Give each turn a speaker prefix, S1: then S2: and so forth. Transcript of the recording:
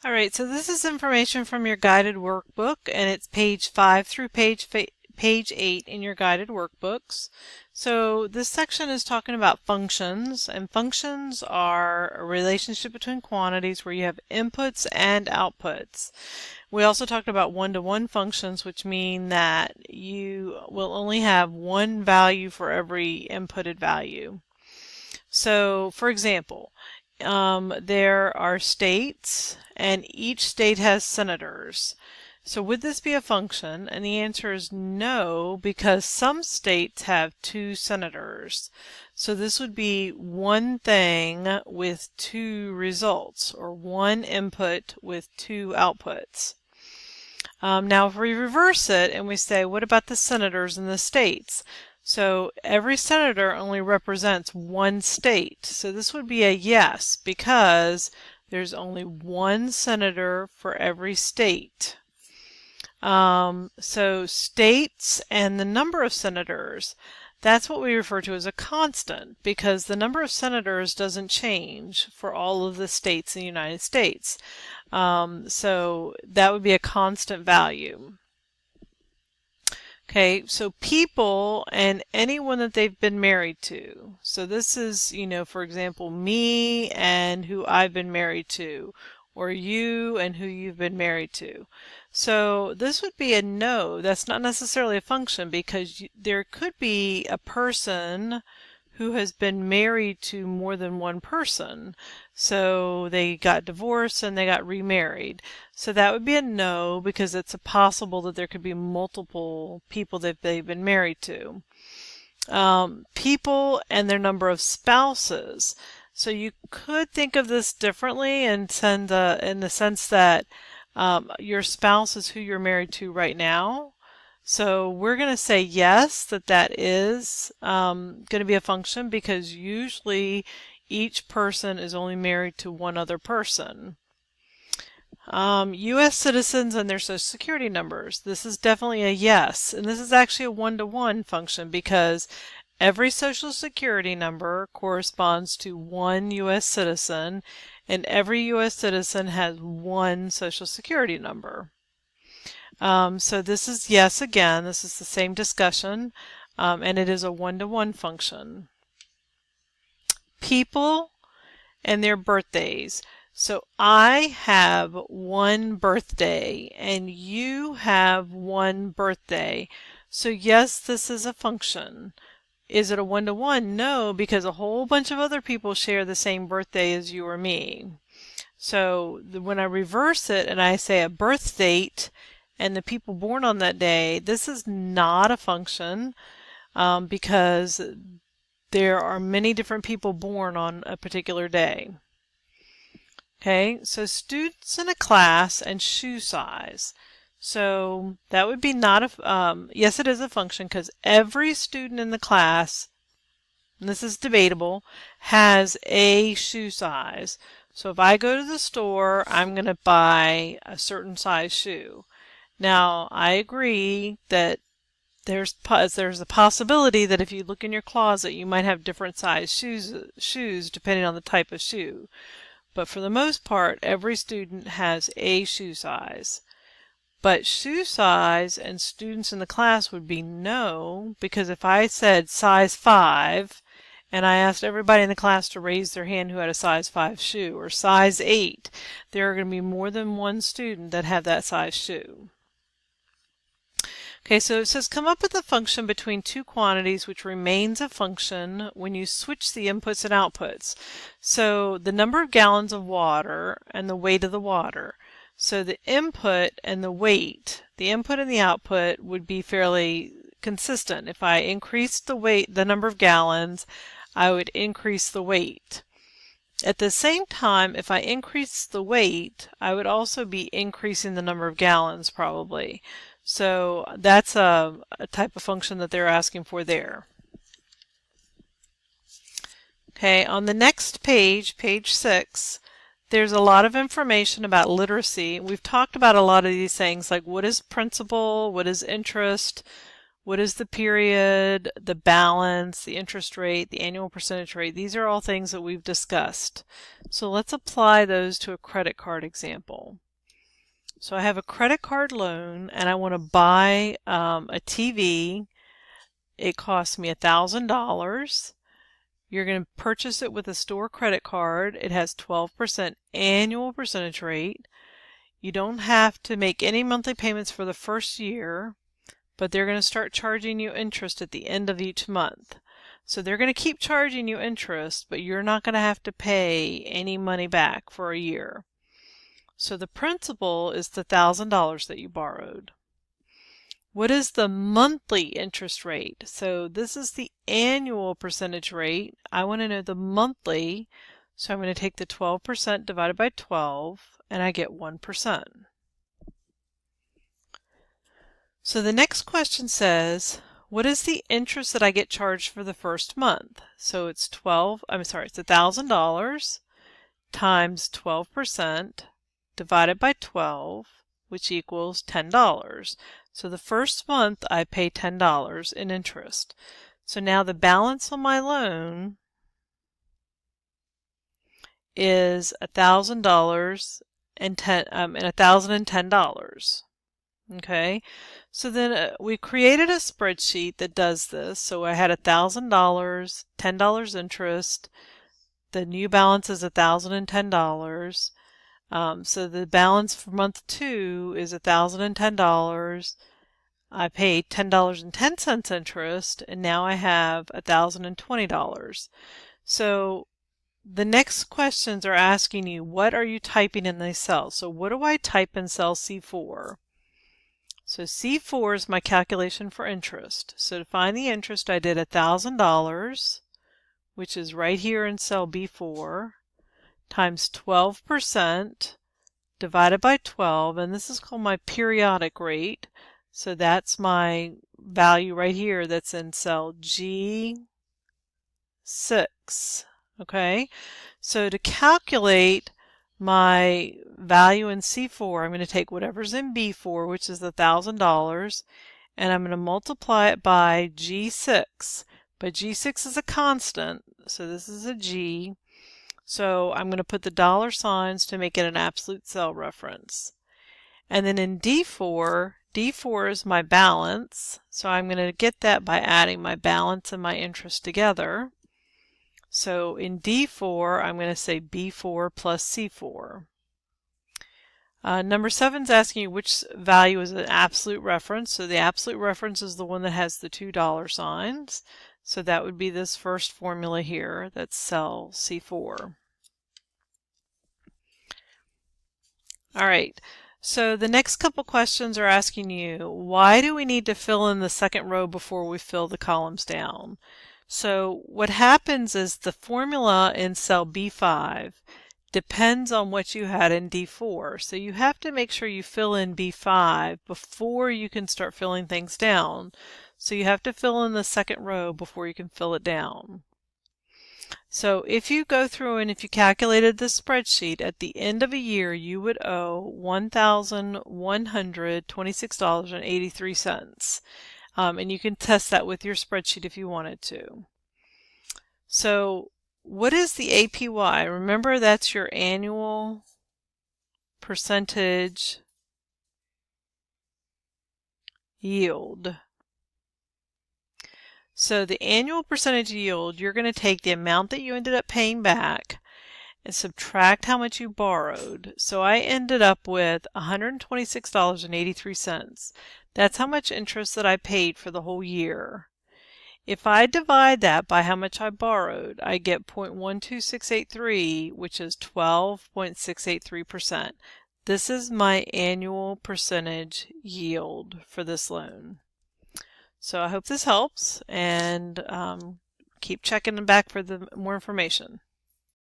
S1: All right, so this is information from your guided workbook, and it's page 5 through page 8 in your guided workbooks. So this section is talking about functions, and functions are a relationship between quantities where you have inputs and outputs. We also talked about one-to-one functions, which mean that you will only have one value for every inputted value. So, for example, there are states, and each state has senators. So would this be a function? And the answer is no, because some states have 2 senators. So this would be one thing with 2 results, or one input with 2 outputs. Now if we reverse it and we say, what about the senators in the states? So every senator only represents one state. So this would be a yes, because there's only one senator for every state. So states and the number of senators, that's what we refer to as a constant, because the number of senators doesn't change for all of the states in the United States. So that would be a constant value. Okay, so people and anyone that they've been married to. So this is, for example, me and who I've been married to, or you and who you've been married to. So this would be a no. That's not necessarily a function, because there could be a person who has been married to more than one person. So they got divorced and they got remarried. So that would be a no, because it's possible that there could be multiple people that they've been married to. People and their number of spouses. So you could think of this differently in the sense that your spouse is who you're married to right now. So we're going to say yes, that is going to be a function, because usually each person is only married to one other person. U.S. citizens and their social security numbers. This is definitely a yes, and this is actually a one-to-one function, because every social security number corresponds to one U.S. citizen, and every U.S. citizen has one social security number. So this is yes again. This is the same discussion, and it is a one-to-one function. People and their birthdays. So I have one birthday, and you have one birthday. So yes, this is a function. Is it a one-to-one? No, because a whole bunch of other people share the same birthday as you or me. So when I reverse it and I say a birth date and the people born on that day, this is not a function, because there are many different people born on a particular day. Okay, so students in a class and shoe size. So that would be not a, yes, it is a function, because every student in the class, and this is debatable, has a shoe size. So if I go to the store, I'm going to buy a certain size shoe. Now, I agree that there's a possibility that if you look in your closet, you might have different size shoes depending on the type of shoe. But for the most part, every student has a shoe size. But shoe size and students in the class would be no, because if I said size 5 and I asked everybody in the class to raise their hand who had a size 5 shoe, or size 8, there are going to be more than one student that have that size shoe. Okay, so it says come up with a function between two quantities which remains a function when you switch the inputs and outputs. So the number of gallons of water and the weight of the water. So the input and the weight, the input and the output would be fairly consistent. If I increased the weight, the number of gallons, I would increase the weight. At the same time, if I increase the weight, I would also be increasing the number of gallons probably. So that's a type of function that they're asking for there. Okay, on the next page, page 6, there's a lot of information about literacy. We've talked about a lot of these things, like what is principal, what is interest, what is the period, the balance, the interest rate, the annual percentage rate. These are all things that we've discussed. So let's apply those to a credit card example. So I have a credit card loan and I want to buy a TV. It costs me $1,000. You're going to purchase it with a store credit card. It has 12% annual percentage rate. You don't have to make any monthly payments for the first year, but they're going to start charging you interest at the end of each month. So they're going to keep charging you interest, but you're not going to have to pay any money back for a year. So the principal is the $1,000 that you borrowed. What is the monthly interest rate? So this is the annual percentage rate. I want to know the monthly, so I'm going to take the 12% divided by 12, and I get 1%. So the next question says, what is the interest that I get charged for the first month? So it's it's $1,000 times 12% divided by 12, which equals $10. So the first month I pay $10 in interest. So now the balance on my loan is $1,000 and $1,010. Okay, so then we created a spreadsheet that does this. So I had $1,000, $10 interest. The new balance is $1,010. So the balance for month 2 is $1,010. I paid $10.10 interest, and now I have $1,020. So the next questions are asking you, what are you typing in these cells? So what do I type in cell C4? So C4 is my calculation for interest. So to find the interest, I did $1,000, which is right here in cell B4, times 12% divided by 12, and this is called my periodic rate. So that's my value right here that's in cell G6. Okay, so to calculate my value in C4, I'm going to take whatever's in B4, which is $1,000, and I'm going to multiply it by G6. But G6 is a constant, so this is a G. So I'm going to put the dollar signs to make it an absolute cell reference. And then in D4, D4 is my balance, so I'm going to get that by adding my balance and my interest together. So in D4, I'm going to say B4 plus C4. Number 7 is asking you which value is an absolute reference. So the absolute reference is the one that has the two dollar signs. So that would be this first formula here. That's cell C4. All right. So the next couple questions are asking you, why do we need to fill in the second row before we fill the columns down? So what happens is the formula in cell B5 depends on what you had in D4. So you have to make sure you fill in B5 before you can start filling things down. So you have to fill in the second row before you can fill it down. So if you go through and if you calculated the spreadsheet, at the end of a year you would owe $1,126.83. And you can test that with your spreadsheet if you wanted to. So what is the APY? Remember, that's your annual percentage yield. So the annual percentage yield, you're going to take the amount that you ended up paying back and subtract how much you borrowed. So I ended up with $126.83. That's how much interest that I paid for the whole year. If I divide that by how much I borrowed, I get 0.12683, which is 12.683%. This is my annual percentage yield for this loan. So I hope this helps, and keep checking back for more information.